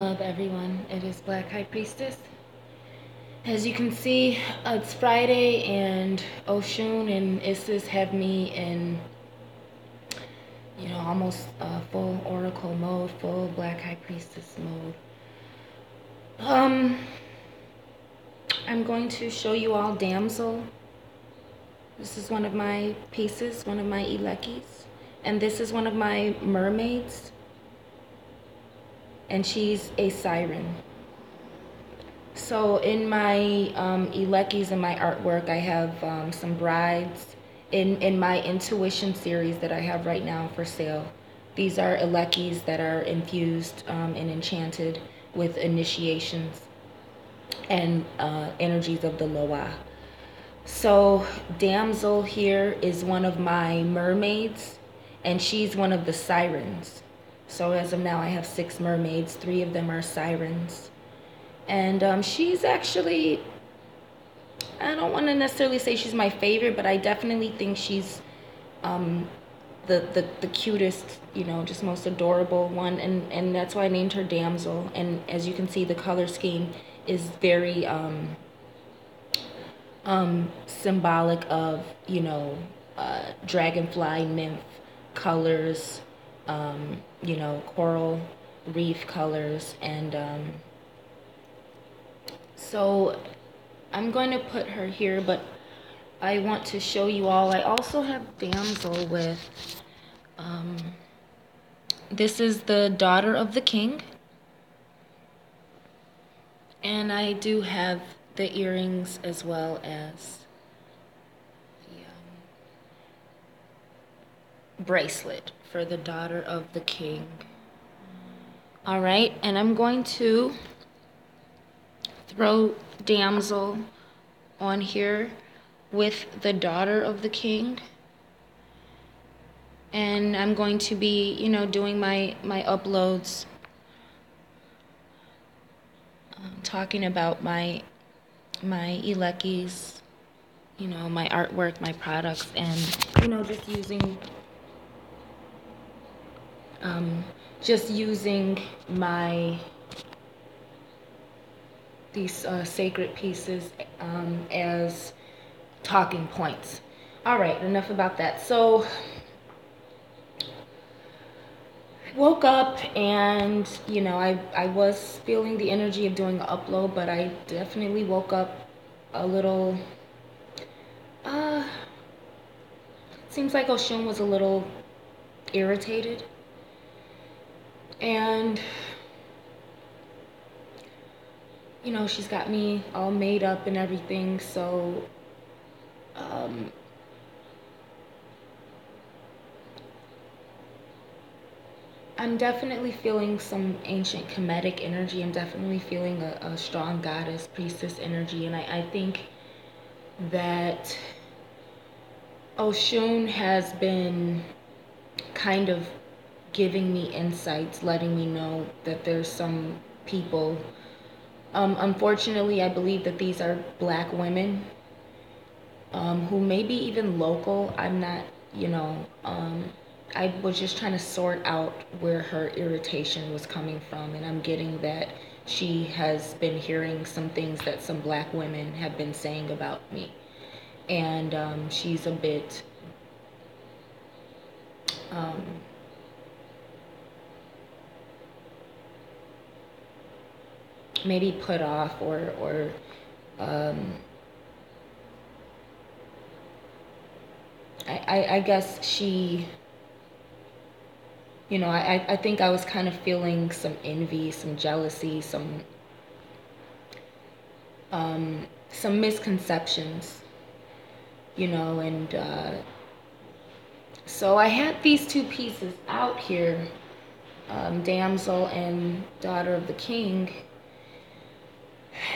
Love everyone. It is Black High Priestess. As you can see, it's Friday and Oshún and Isis have me in, almost full Oracle mode, full Black High Priestess mode. I'm going to show you all DamnSel. This is one of my pieces, one of my elekes. And this is one of my mermaids. And she's a siren. So in my elekes and my artwork, I have some brides in my intuition series that I have right now for sale. These are elekes that are infused and enchanted with initiations and energies of the Loa. So DamnSel here is one of my mermaids, and she's one of the sirens. So as of now, I have 6 mermaids. 3 of them are sirens. And she's actually, I don't want to necessarily say she's my favorite, but I definitely think she's the cutest, just most adorable one. And that's why I named her DamnSel. And as you can see, the color scheme is very symbolic of, dragonfly nymph colors, coral reef colors. And so I'm going to put her here, but I want to show you all. I also have DamnSel with, this is the daughter of the king. And I do have the earrings as well as the bracelet for the daughter of the king. All right, and I'm going to throw DamnSel on here with the daughter of the king. And I'm going to be, doing my uploads, talking about my elekes, my artwork, my products, and just using these sacred pieces as talking points. All right, enough about that. So I woke up and I was feeling the energy of doing an upload, but I definitely woke up a little seems like Oshún was a little irritated, and she's got me all made up and everything, so I'm definitely feeling some ancient Kemetic energy. I'm definitely feeling a strong goddess, priestess energy, and I think that Oshún has been kind of giving me insights, letting me know that there's some people, unfortunately I believe that these are Black women, who may be even local. I'm not, I was just trying to sort out where her irritation was coming from, and I'm getting that she has been hearing some things that some Black women have been saying about me, and she's a bit maybe put off, or I guess she, I think I was kind of feeling some envy, some jealousy, some misconceptions, and so I had these 2 pieces out here, DamnSel and daughter of the king,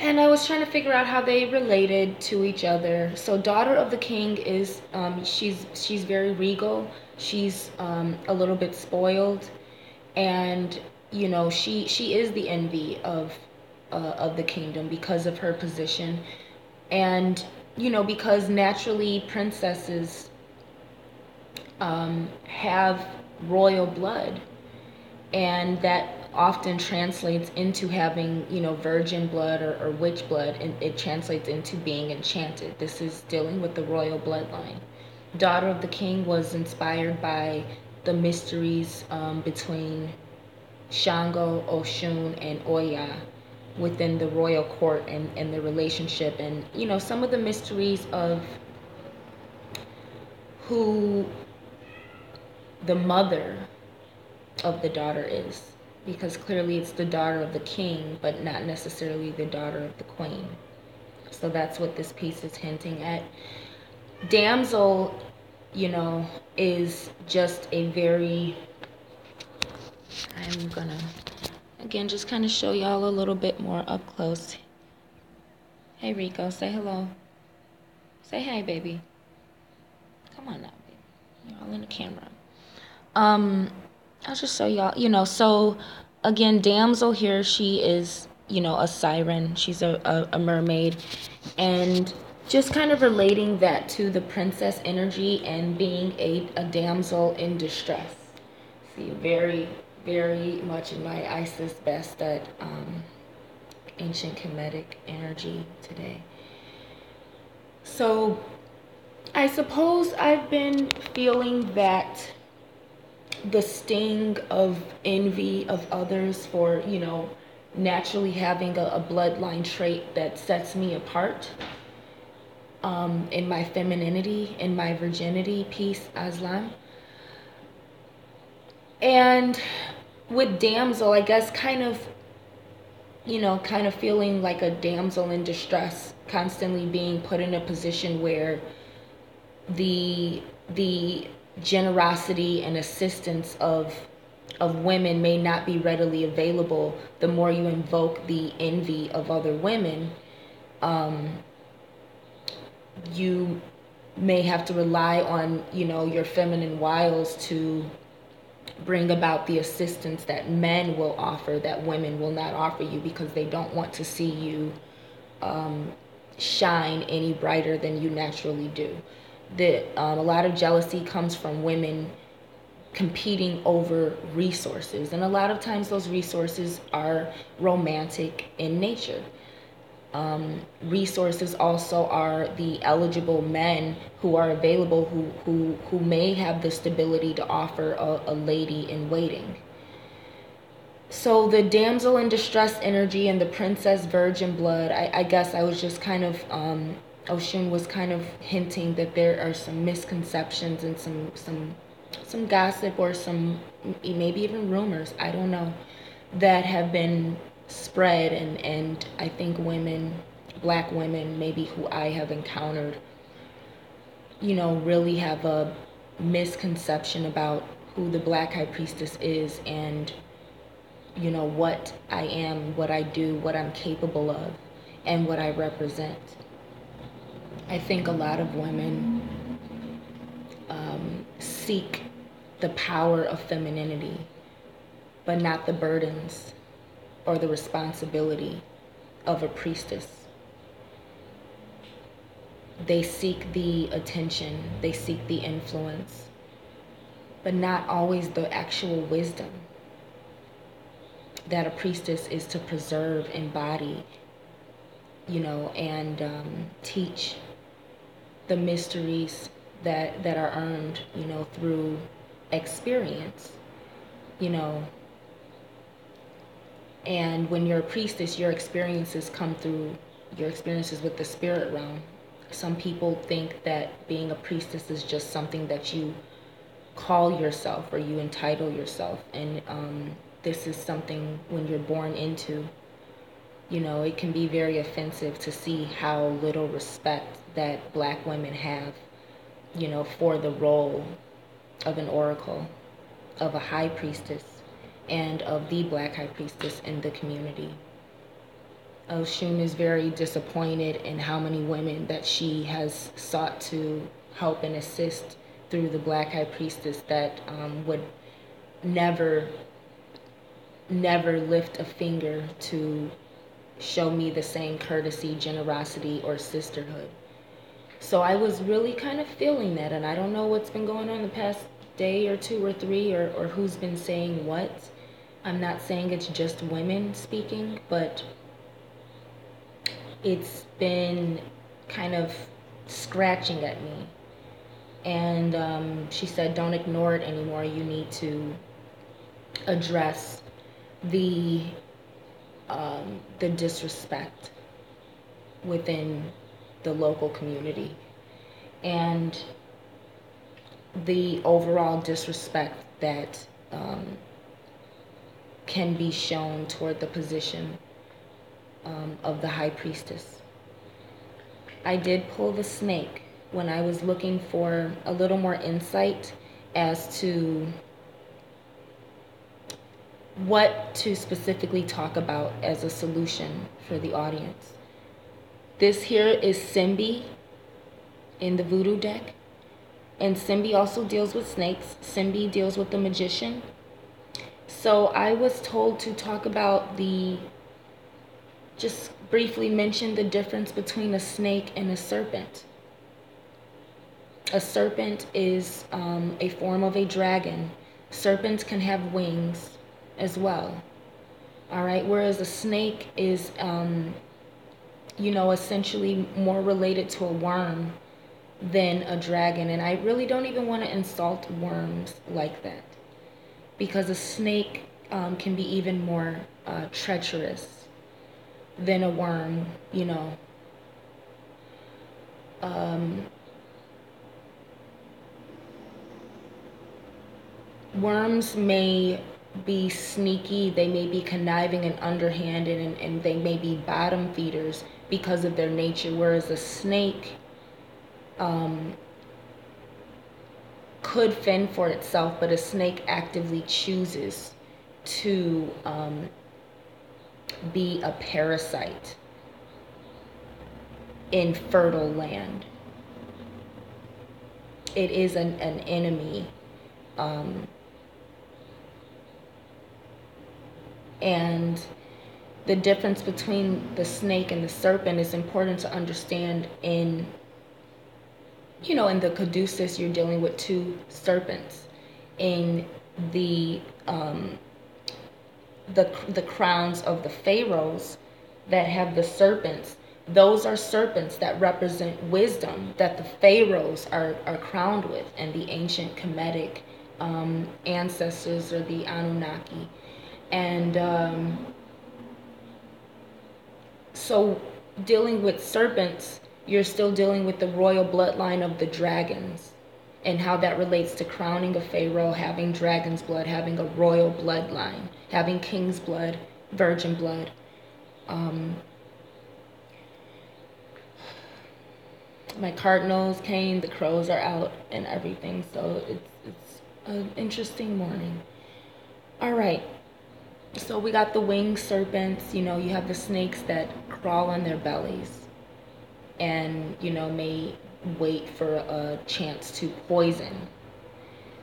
and I was trying to figure out how they related to each other. So daughter of the king is, she's very regal. She's a little bit spoiled, and she is the envy of the kingdom because of her position, and because naturally princesses have royal blood, and that often translates into having, virgin blood or witch blood, and it translates into being enchanted. This is dealing with the royal bloodline. Daughter of the King was inspired by the mysteries between Shango, Oshún, and Oya within the royal court and the relationship, and some of the mysteries of who the mother of the daughter is, because clearly it's the daughter of the king, but not necessarily the daughter of the queen. So that's what this piece is hinting at. Damsel, is just a very, I'm gonna, again, just kind of show y'all a little bit more up close. Hey, Rico, say hello. Say hey, baby. Come on now, baby. You're all in the camera. I'll just show y'all, so again, damsel here, she is, a siren. She's a mermaid. And just kind of relating that to the princess energy and being a damsel in distress. See, very, very much in my Isis best that ancient Kemetic energy today. So I suppose I've been feeling that the sting of envy of others for, naturally having a bloodline trait that sets me apart in my femininity, in my virginity, peace, Aslan. And with damsel, I guess kind of feeling like a damsel in distress, constantly being put in a position where the generosity and assistance of women may not be readily available. The more you invoke the envy of other women, you may have to rely on, your feminine wiles to bring about the assistance that men will offer that women will not offer you, because they don't want to see you shine any brighter than you naturally do. A lot of jealousy comes from women competing over resources, and a lot of times those resources are romantic in nature. Resources also are the eligible men who are available, who may have the stability to offer a lady in waiting. So the damsel in distress energy and the princess virgin blood, I guess I was just kind of Oshún was kind of hinting that there are some misconceptions and some gossip, or some maybe even rumors, I don't know, that have been spread, and I think women, black women maybe who I have encountered, really have a misconception about who the Black High Priestess is, and what I am, what I do, what I'm capable of, and what I represent. I think a lot of women seek the power of femininity, but not the burdens or the responsibility of a priestess. They seek the attention, they seek the influence, but not always the actual wisdom that a priestess is to preserve, embody, and teach the mysteries that are earned, through experience, and when you're a priestess, your experiences come through your experiences with the spirit realm. Some people think that being a priestess is just something that you call yourself or you entitle yourself, and this is something when you're born into, it can be very offensive to see how little respect that black women have, for the role of an oracle, of a high priestess, and of the Black High Priestess in the community. Oshún is very disappointed in how many women that she has sought to help and assist through the Black High Priestess that would never lift a finger to show me the same courtesy, generosity, or sisterhood. So I was really kind of feeling that, and I don't know what's been going on the past day or two or three, or who's been saying what, I'm not saying it's just women speaking, but it's been kind of scratching at me. And she said, don't ignore it anymore. You need to address the disrespect within the local community and the overall disrespect that can be shown toward the position of the high priestess. I did pull the snake when I was looking for a little more insight as to what to specifically talk about as a solution for the audience. This here is Simbi in the voodoo deck. And Simbi also deals with snakes. Simbi deals with the magician. So I was told to talk about just briefly mention the difference between a snake and a serpent. A serpent is a form of a dragon. Serpents can have wings as well. All right, whereas a snake is, essentially more related to a worm than a dragon. And I really don't even want to insult worms like that, because a snake can be even more treacherous than a worm, Worms may be sneaky, they may be conniving and underhanded, and they may be bottom feeders because of their nature, whereas a snake could fend for itself, but a snake actively chooses to be a parasite in fertile land. It is an enemy. And the difference between the snake and the serpent is important to understand in the caduceus, you're dealing with two serpents. In the crowns of the pharaohs that have the serpents, those are serpents that represent wisdom that the pharaohs are crowned with, and the ancient Kemetic ancestors, or the Anunnaki. And so dealing with serpents, you're still dealing with the royal bloodline of the dragons, and how that relates to crowning a pharaoh, having dragon's blood, having a royal bloodline, having king's blood, virgin blood. My cardinals came, the crows are out, and everything. So it's an interesting morning. All right. So we got the winged serpents. You have the snakes that crawl on their bellies and, may wait for a chance to poison.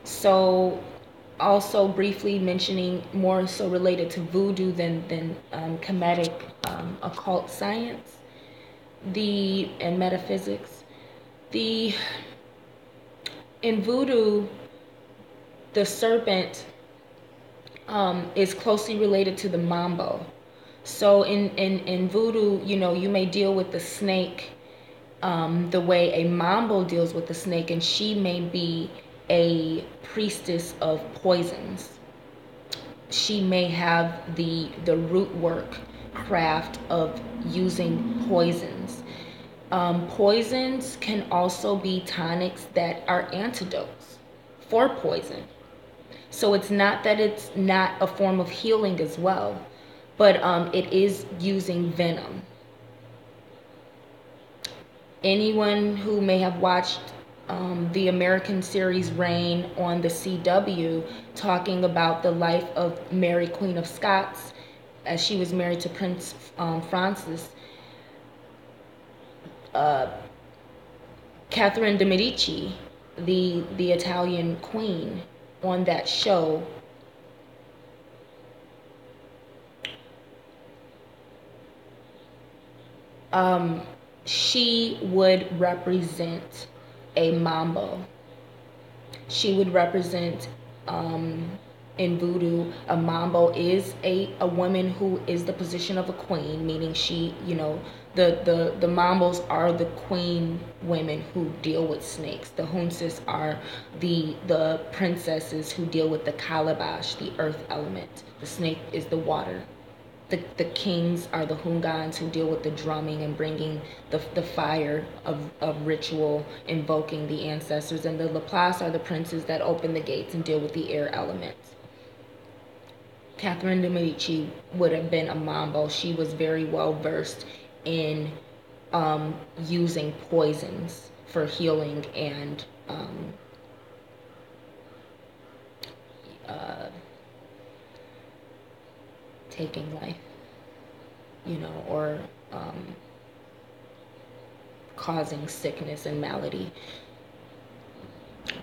So also briefly mentioning, more so related to voodoo than Kemetic occult science and metaphysics. In voodoo, the serpent is closely related to the mambo. So in voodoo, you may deal with the snake the way a mambo deals with the snake, and she may be a priestess of poisons. She may have the root work craft of using poisons. Poisons can also be tonics that are antidotes for poison. So it's not that it's not a form of healing as well, but it is using venom. Anyone who may have watched the American series Reign on the CW, talking about the life of Mary, Queen of Scots, as she was married to Prince Francis, Catherine de' Medici, the Italian queen on that show, she would represent a mambo. She would represent In voodoo, a mambo is a woman who is the position of a queen, meaning she, the mambos are the queen women who deal with snakes. The hunsis are the princesses who deal with the calabash, the earth element. The snake is the water. The kings are the hungans who deal with the drumming and bringing the fire of ritual, invoking the ancestors. And the Laplace are the princes that open the gates and deal with the air elements. Catherine de Medici would have been a mambo. She was very well versed in using poisons for healing and taking life, or causing sickness and malady.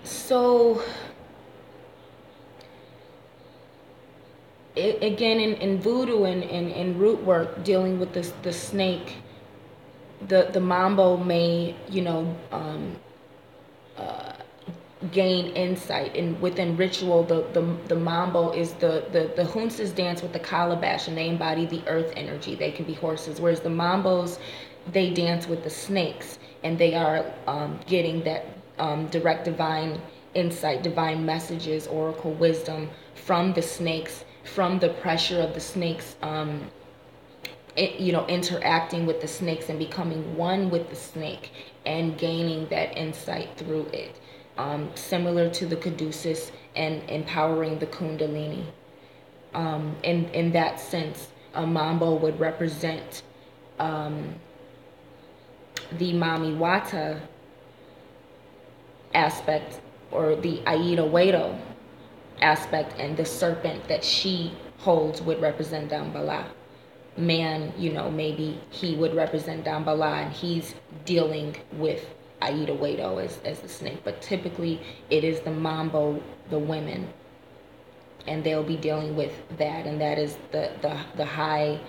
So again, in voodoo and root work, dealing with the snake, the mambo may, gain insight. And within ritual, the mambo is the hunsis dance with the calabash, and they embody the earth energy. They can be horses, whereas the mambos, they dance with the snakes, and they are getting that direct divine insight, divine messages, oracle wisdom from the snakes, from the pressure of the snakes, interacting with the snakes and becoming one with the snake and gaining that insight through it. Similar to the caduceus and empowering the kundalini. In that sense, a mambo would represent the Mami Wata aspect, or the Aida Wedo aspect, and the serpent that she holds would represent Dambala. Man, maybe he would represent Dambala, and he's dealing with Aida Wedo as the snake. But typically it is the mambo, the women, and they'll be dealing with that, and that is the high,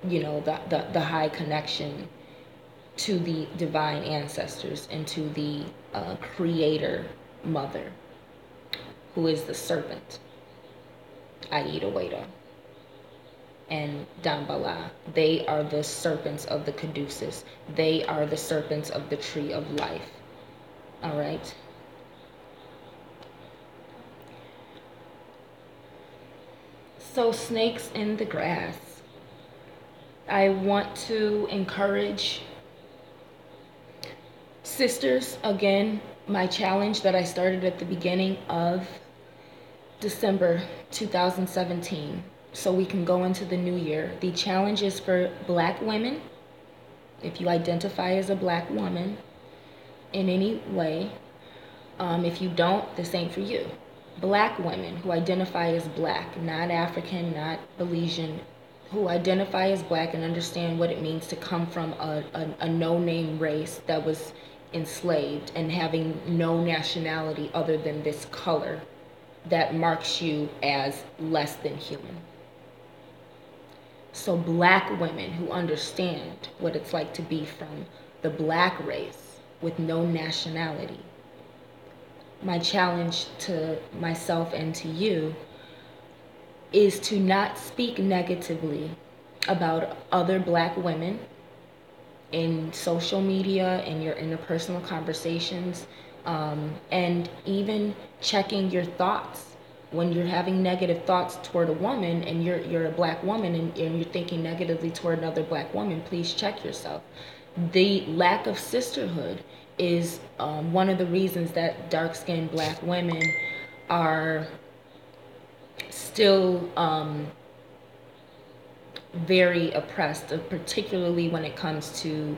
the high connection to the divine ancestors and to the creator mother, who is the serpent, Aida Wedo, and Dambala. They are the serpents of the caduceus. They are the serpents of the tree of life. All right. So snakes in the grass. I want to encourage sisters, again, my challenge that I started at the beginning of December 2017, so we can go into the new year. The challenge is for Black women. If you identify as a Black woman in any way, if you don't, this ain't for you. Black women who identify as Black, not African, not Belizean, who identify as Black and understand what it means to come from a no-name race that was enslaved and having no nationality other than this color that marks you as less than human. So Black women who understand what it's like to be from the Black race with no nationality. My challenge to myself and to you is to not speak negatively about other Black women in social media, in your interpersonal conversations, and even checking your thoughts. When you're having negative thoughts toward a woman, and you're a Black woman, and you're thinking negatively toward another Black woman, please check yourself. The lack of sisterhood is one of the reasons that dark-skinned Black women are still very oppressed, particularly when it comes to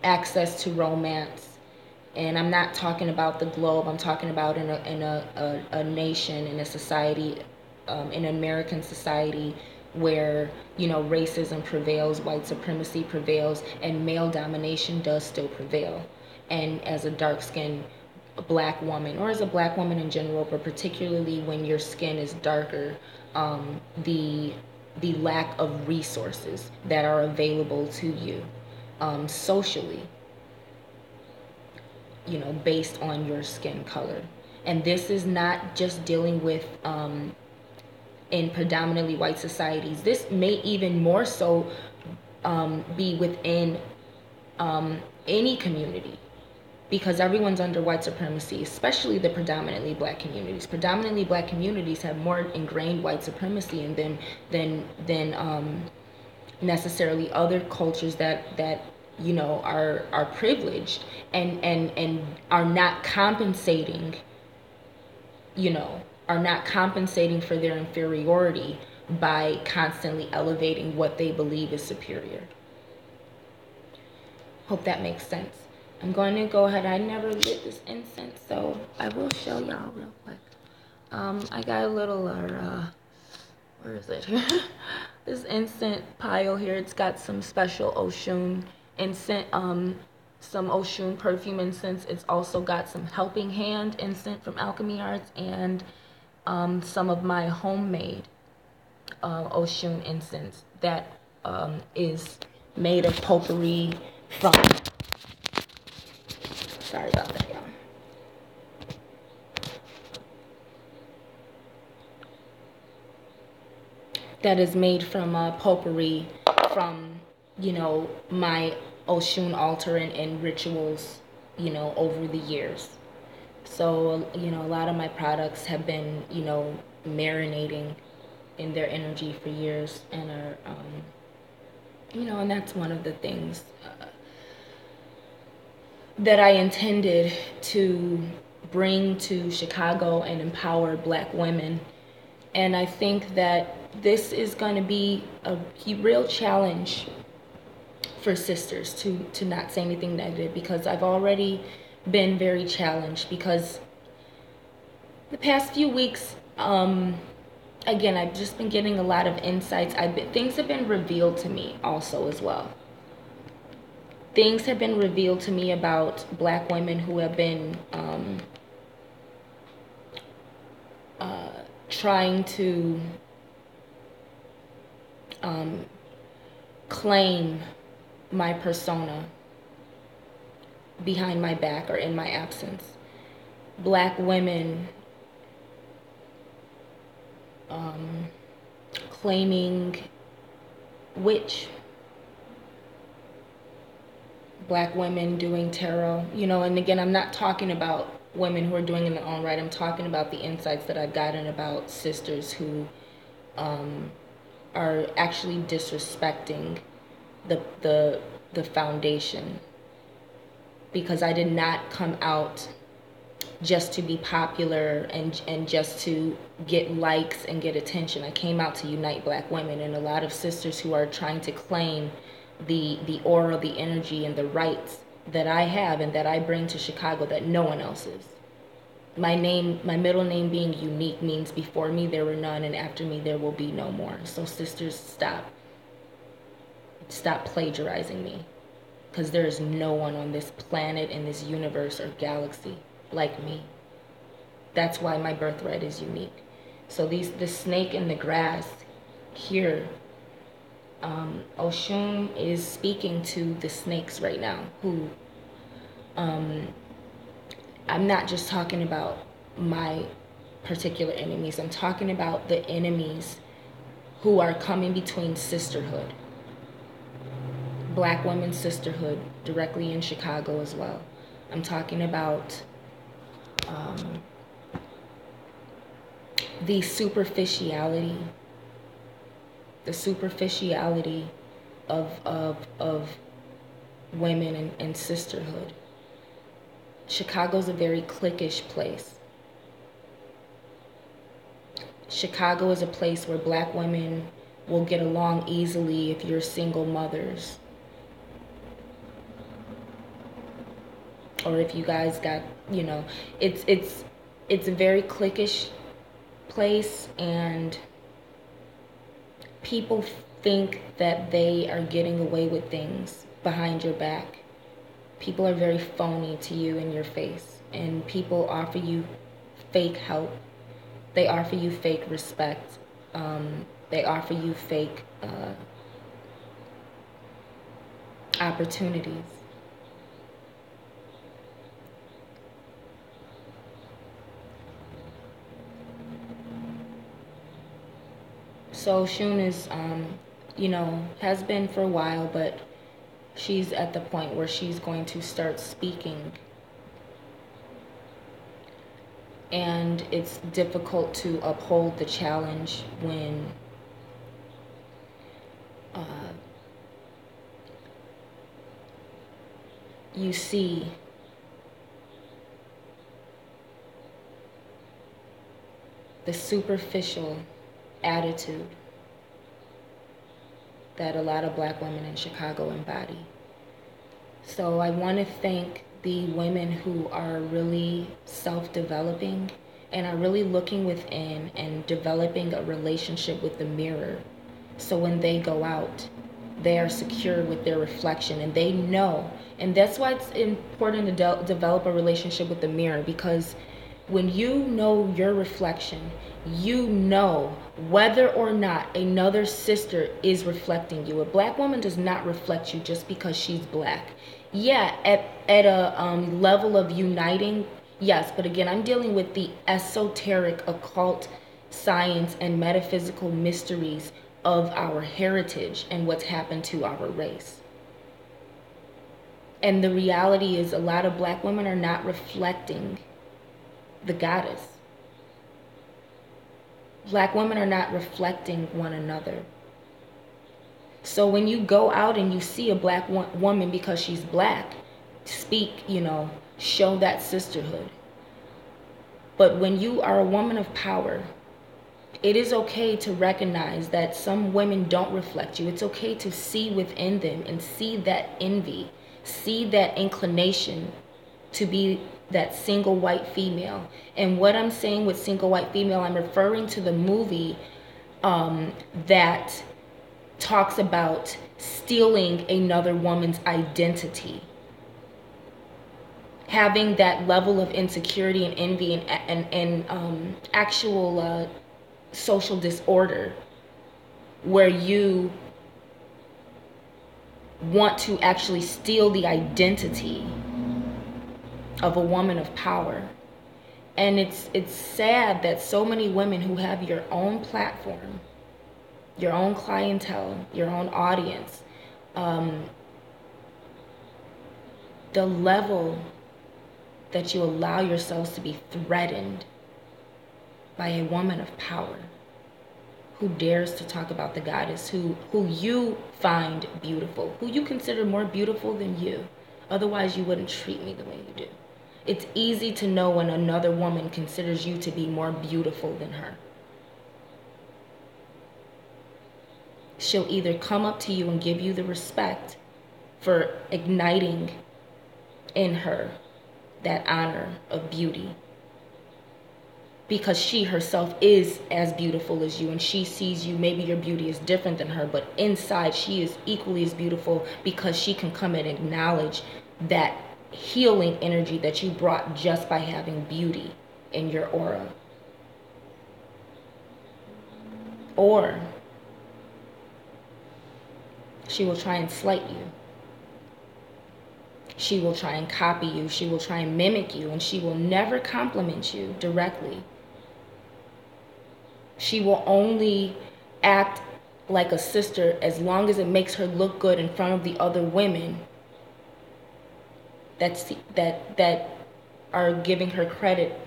access to romance. And I'm not talking about the globe. I'm talking about in a nation, in a society, in American society, where racism prevails, white supremacy prevails, and male domination does still prevail. And as a dark-skinned Black woman, or as a Black woman in general, but particularly when your skin is darker, the lack of resources that are available to you socially based on your skin color. And this is not just dealing with in predominantly white societies. This may even more so be within any community, because everyone's under white supremacy, especially the predominantly black communities. Predominantly black communities have more ingrained white supremacy in them than necessarily other cultures that are privileged and are not compensating, are not compensating for their inferiority by constantly elevating what they believe is superior. Hope that makes sense. I'm going to go ahead. I never lit this incense, so I will show y'all real quick. I got a little, where is it? This incense pile here. It's got some special Oshún incense, some Oshún perfume incense. It's also got some Helping Hand incense from Alchemy Arts, and some of my homemade Oshún incense that is made of potpourri from, sorry about that, y'all. That is made from potpourri from, my Oshún altar and rituals, over the years. So, a lot of my products have been, marinating in their energy for years, and are, and that's one of the things that I intended to bring to Chicago and empower black women. And I think that this is going to be a real challenge for sisters to not say anything negative, because I've already been very challenged, because the past few weeks, again, I've just been getting a lot of insights. Things have been revealed to me also as well. Things have been revealed to me about black women who have been trying to claim my persona behind my back or in my absence. Black women claiming witch. Black women doing tarot, and again, I'm not talking about women who are doing it in their own right. I'm talking about the insights that I've gotten about sisters who are actually disrespecting the foundation, because I did not come out just to be popular and just to get likes and get attention. I came out to unite black women, and a lot of sisters who are trying to claim the aura, the energy, and the rights that I have and that I bring to Chicago that no one else is. My middle name being Unique means before me there were none, and after me there will be no more. So sisters, stop plagiarizing me, because there is no one on this planet, in this universe or galaxy like me. That's why my birthright is unique. So the snake in the grass here, Oshún is speaking to the snakes right now, who I'm not just talking about my particular enemies. I'm talking about the enemies who are coming between sisterhood, black women's sisterhood, directly in Chicago as well. I'm talking about the superficiality of women and sisterhood. Chicago's a very cliquish place. Chicago is a place where black women will get along easily if you're single mothers, or if you guys got, it's a very cliquish place, and people think that they are getting away with things behind your back. People are very phony to you in your face, and people offer you fake help. They offer you fake respect. They offer you fake opportunities. So Oshún is, has been for a while, but she's at the point where she's going to start speaking. And it's difficult to uphold the challenge when you see the superficial attitude that a lot of black women in Chicago embody. So I want to thank the women who are really self-developing and are really looking within and developing a relationship with the mirror. So when they go out, they are secure with their reflection and they know. And that's why it's important to develop a relationship with the mirror, because when you know your reflection, you know whether or not another sister is reflecting you. A black woman does not reflect you just because she's black. Yeah, at a level of uniting, yes, but again, I'm dealing with the esoteric, occult science and metaphysical mysteries of our heritage and what's happened to our race. And the reality is a lot of black women are not reflecting the goddess. Black women are not reflecting one another. So when you go out and you see a black woman because she's black, speak, show that sisterhood. But when you are a woman of power, it is okay to recognize that some women don't reflect you. It's okay to see within them and see that envy, see that inclination to be that single white female. And what I'm saying with single white female, I'm referring to the movie that talks about stealing another woman's identity. Having that level of insecurity and envy and actual social disorder where you want to actually steal the identity of a woman of power. And it's sad that so many women who have your own platform, your own clientele, your own audience, the level that you allow yourselves to be threatened by a woman of power who dares to talk about the goddess, who you find beautiful, who you consider more beautiful than you. Otherwise, you wouldn't treat me the way you do. It's easy to know when another woman considers you to be more beautiful than her. She'll either come up to you and give you the respect for igniting in her that honor of beauty, because she herself is as beautiful as you and she sees you, maybe your beauty is different than her, but inside she is equally as beautiful because she can come and acknowledge that healing energy that you brought just by having beauty in your aura. Or she will try and slight you. She will try and copy you. She will try and mimic you, and she will never compliment you directly. She will only act like a sister as long as it makes her look good in front of the other women that are giving her credit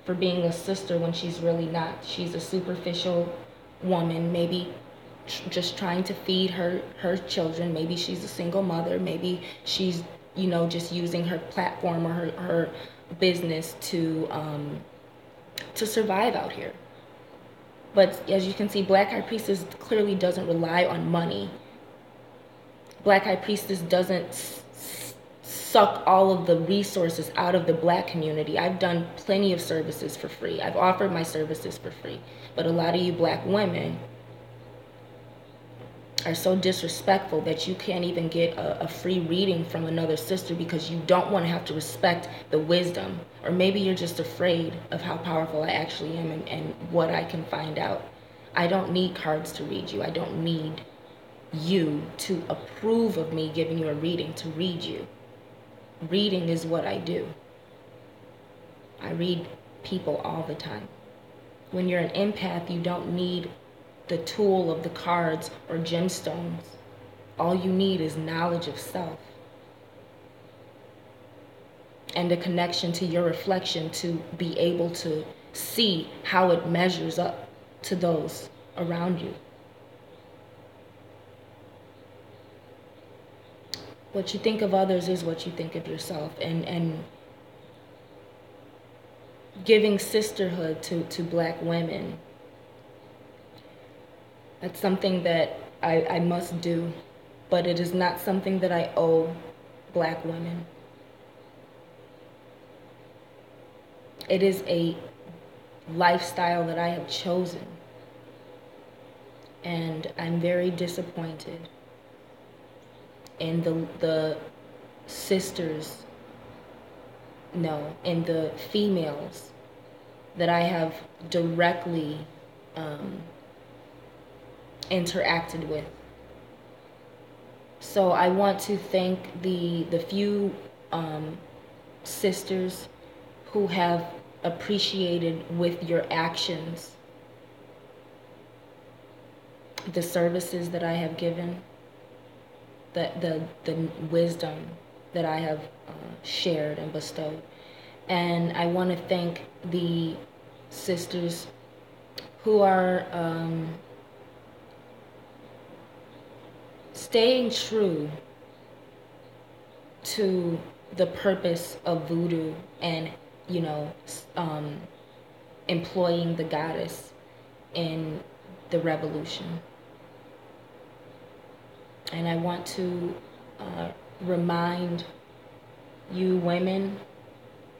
for being a sister when she's really not. She's a superficial woman, maybe just trying to feed her children. Maybe she's a single mother. Maybe she's just using her platform or her business to survive out here. But as you can see, Black High Priestess clearly doesn't rely on money. Black High Priestess doesn't suck all of the resources out of the black community. I've done plenty of services for free. I've offered my services for free. But a lot of you black women are so disrespectful that you can't even get a free reading from another sister because you don't want to have to respect the wisdom. Or maybe you're just afraid of how powerful I actually am and what I can find out. I don't need cards to read you. I don't need you to approve of me giving you a reading to read you. Reading is what I do. I read people all the time. When you're an empath, you don't need the tool of the cards or gemstones. All you need is knowledge of self and a connection to your reflection to be able to see how it measures up to those around you. What you think of others is what you think of yourself. And giving sisterhood to Black women, that's something that I must do, but it is not something that I owe Black women. It is a lifestyle that I have chosen, and I'm very disappointed in the sisters, no, in the females that I have directly interacted with. So I want to thank the few sisters who have appreciated with your actions the services that I have given, the wisdom that I have shared and bestowed. And I want to thank the sisters who are staying true to the purpose of voodoo and, you know, employing the goddess in the revolution. And I want to remind you women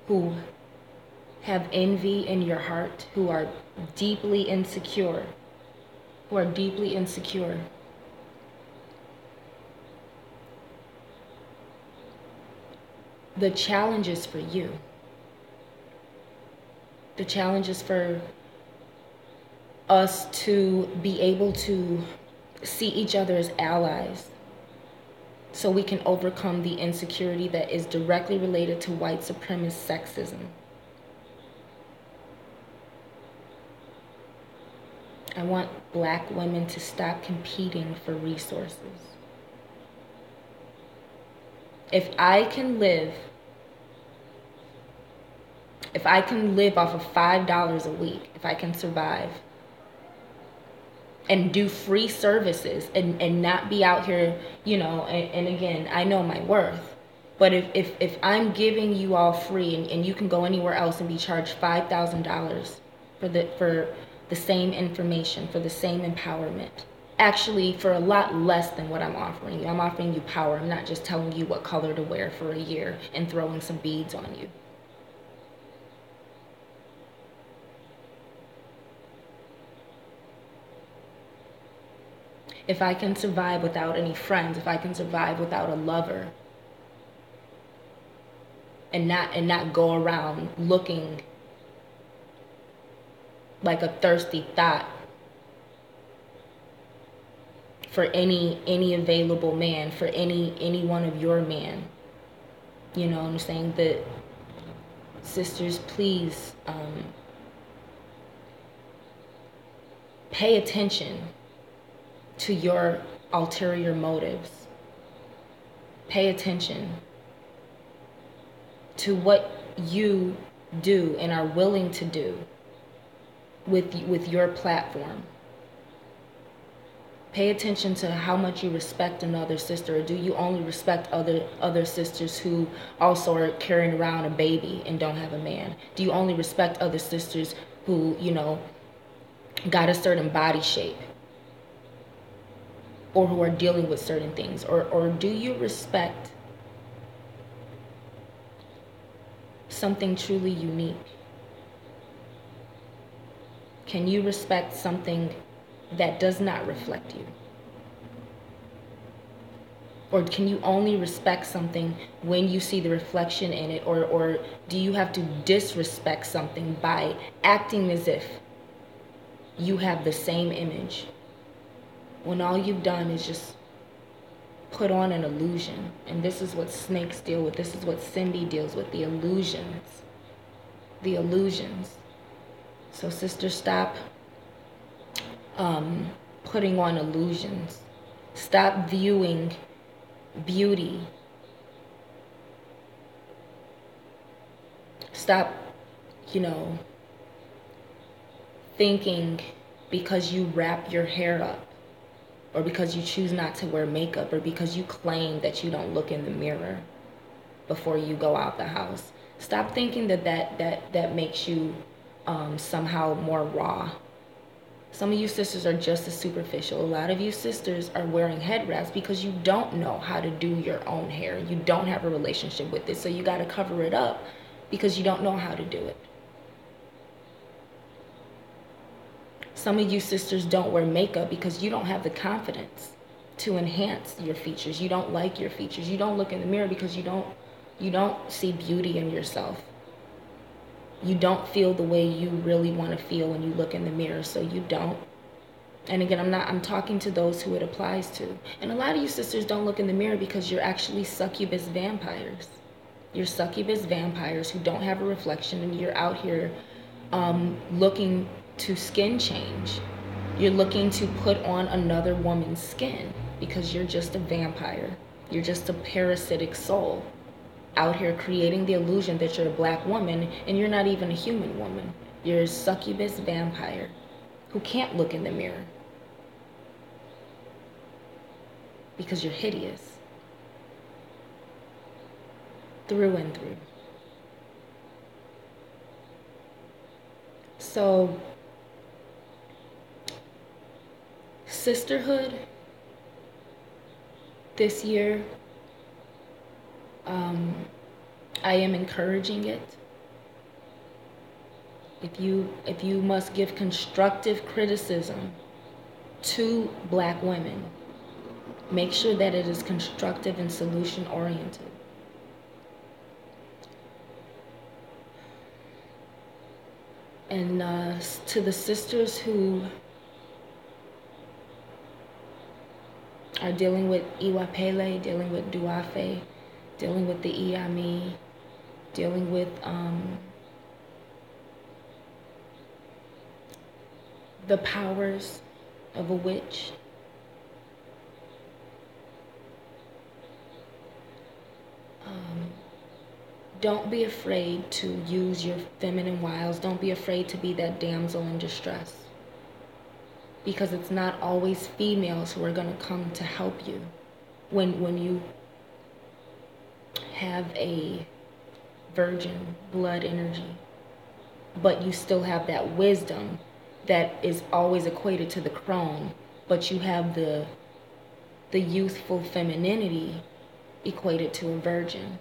who have envy in your heart, who are deeply insecure, the challenge is for you. The challenge is for us to be able to see each other as allies so we can overcome the insecurity that is directly related to white supremacist sexism. I want Black women to stop competing for resources. If I can live off of $5 a week, if I can survive and do free services and not be out here, you know, and again, I know my worth, but if I'm giving you all free and you can go anywhere else and be charged $5,000 for the same information, for the same empowerment, actually for a lot less than what I'm offering you. I'm offering you power. I'm not just telling you what color to wear for a year and throwing some beads on you. If I can survive without any friends, if I can survive without a lover, and not go around looking like a thirsty thought for any available man, for any one of your men, you know what I'm saying? That sisters, please pay attention to your ulterior motives. Pay attention to what you do and are willing to do with your platform. Pay attention to how much you respect another sister, or do you only respect other sisters who also are carrying around a baby and don't have a man? Do you only respect other sisters who, you know, got a certain body shape, or who are dealing with certain things? Or do you respect something truly unique? Can you respect something that does not reflect you? Or can you only respect something when you see the reflection in it? Or do you have to disrespect something by acting as if you have the same image, when all you've done is just put on an illusion? And this is what snakes deal with. This is what Cindy deals with, the illusions. The illusions. So sisters, stop putting on illusions. Stop viewing beauty. Stop, thinking because you wrap your hair up, or because you choose not to wear makeup, or because you claim that you don't look in the mirror before you go out the house. Stop thinking that makes you somehow more raw. Some of you sisters are just as superficial. A lot of you sisters are wearing head wraps because you don't know how to do your own hair. You don't have a relationship with it, so you got to cover it up because you don't know how to do it. Some of you sisters don't wear makeup because you don't have the confidence to enhance your features. You don't like your features. You don't look in the mirror because you don't see beauty in yourself. You don't feel the way you really want to feel when you look in the mirror, so you don't. And again, I'm talking to those who it applies to. And a lot of you sisters don't look in the mirror because you're actually succubus vampires. You're succubus vampires who don't have a reflection, and you're out here looking to skin change. You're looking to put on another woman's skin because you're just a vampire. You're just a parasitic soul out here creating the illusion that you're a black woman, and you're not even a human woman. You're a succubus vampire who can't look in the mirror because you're hideous through and through. So, sisterhood this year, I am encouraging it. If you must give constructive criticism to black women, make sure that it is constructive and solution oriented. And to the sisters who are dealing with Iwapele, dealing with Duafe, dealing with the Iami, dealing with the powers of a witch. Don't be afraid to use your feminine wiles. Don't be afraid to be that damsel in distress. Because it's not always females who are going to come to help you when you have a virgin blood energy, but you still have that wisdom that is always equated to the crone, but you have the youthful femininity equated to a virgin.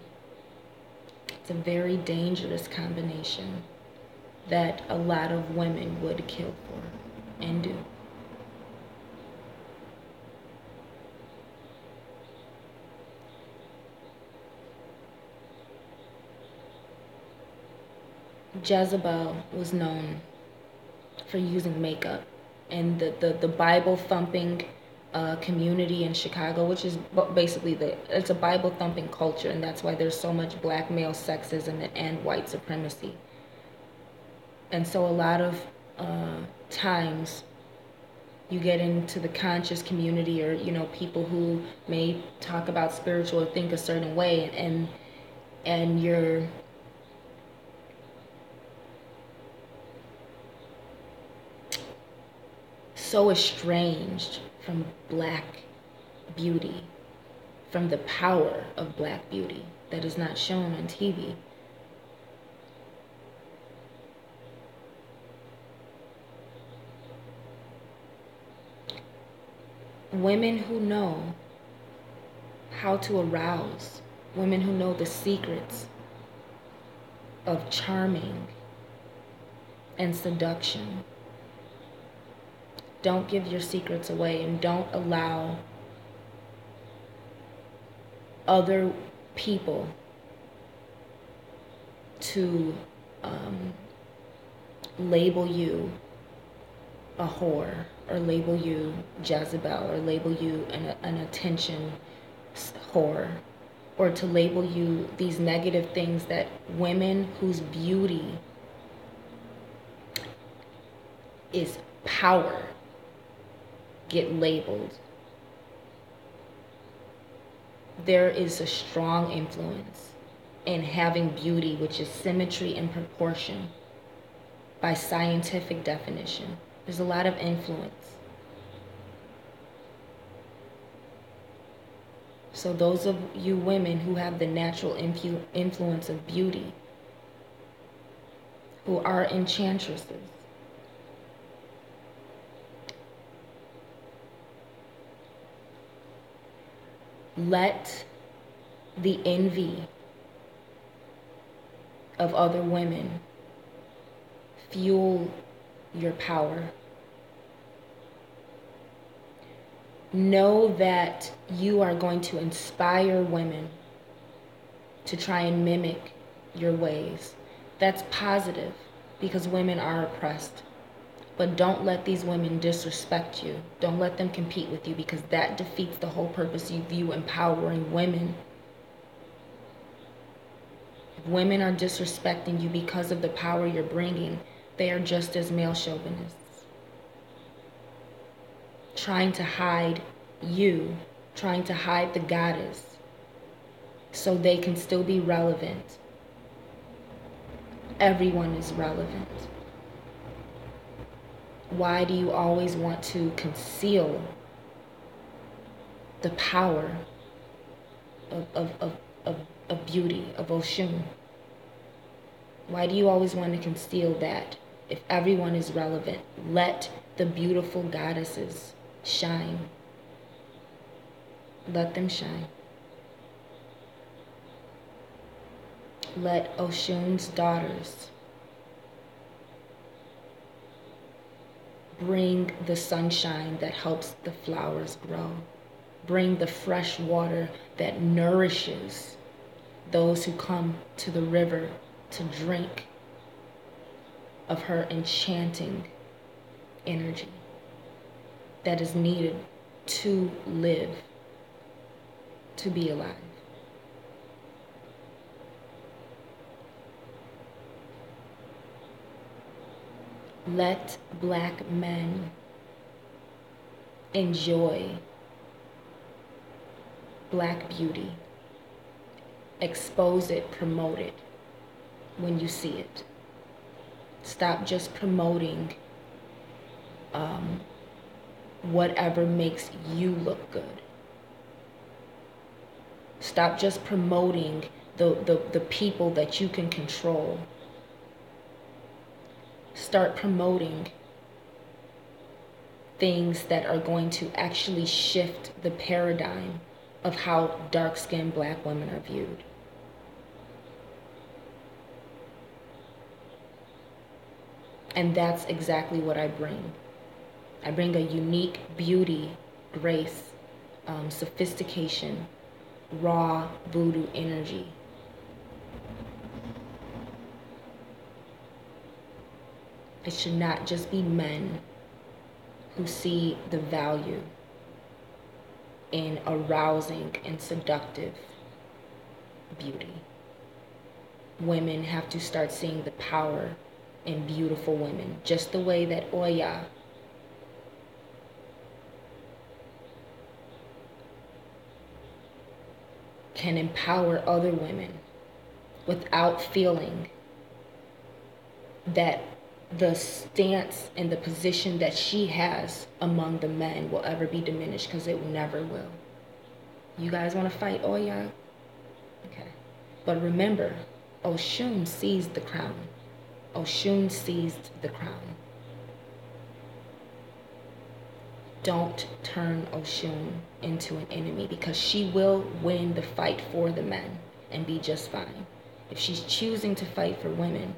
It's a very dangerous combination that a lot of women would kill for and do. JezeBeL was known for using makeup, and the Bible thumping community in Chicago, which is basically it's a Bible thumping culture, and that's why there's so much black male sexism and white supremacy. And so a lot of times you get into the conscious community, or people who may talk about spiritual or think a certain way, and you're so estranged from black beauty, from the power of black beauty that is not shown on TV. Women who know how to arouse, women who know the secrets of charming and seduction. Don't give your secrets away, and don't allow other people to label you a whore, or label you JezeBeL, or label you an attention whore, or to label you these negative things that women whose beauty is power get labeled. There is a strong influence in having beauty, which is symmetry and proportion, by scientific definition. There's a lot of influence. So those of you women who have the natural influence of beauty, who are enchantresses, let the envy of other women fuel your power. Know that you are going to inspire women to try and mimic your ways. That's positive because women are oppressed. But don't let these women disrespect you. Don't let them compete with you, because that defeats the whole purpose of you empowering women. If women are disrespecting you because of the power you're bringing, they are just as male chauvinists. Trying to hide you, trying to hide the goddess so they can still be relevant. Everyone is relevant. Why do you always want to conceal the power of beauty, of Oshún? Why do you always want to conceal that? If everyone is relevant, let the beautiful goddesses shine. Let them shine. Let Oshún's daughters bring the sunshine that helps the flowers grow. Bring the fresh water that nourishes those who come to the river to drink of her enchanting energy that is needed to live, to be alive. Let black men enjoy black beauty. Expose it, promote it when you see it. Stop just promoting whatever makes you look good. Stop just promoting the people that you can control. Start promoting things that are going to actually shift the paradigm of how dark-skinned black women are viewed. And that's exactly what I bring. I bring a unique beauty, grace, sophistication, raw voodoo energy. It should not just be men who see the value in arousing and seductive beauty. Women have to start seeing the power in beautiful women, just the way that Oya can empower other women without feeling that the stance and the position that she has among the men will ever be diminished, because it never will. You guys want to fight Oya? Okay. But remember, Oshún seized the crown. Oshún seized the crown. Don't turn Oshún into an enemy, because she will win the fight for the men and be just fine. If she's choosing to fight for women,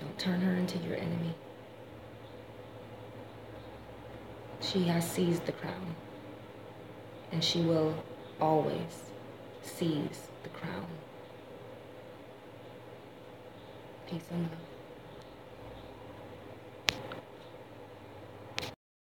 don't turn her into your enemy. She has seized the crown, and she will always seize the crown. Peace and love.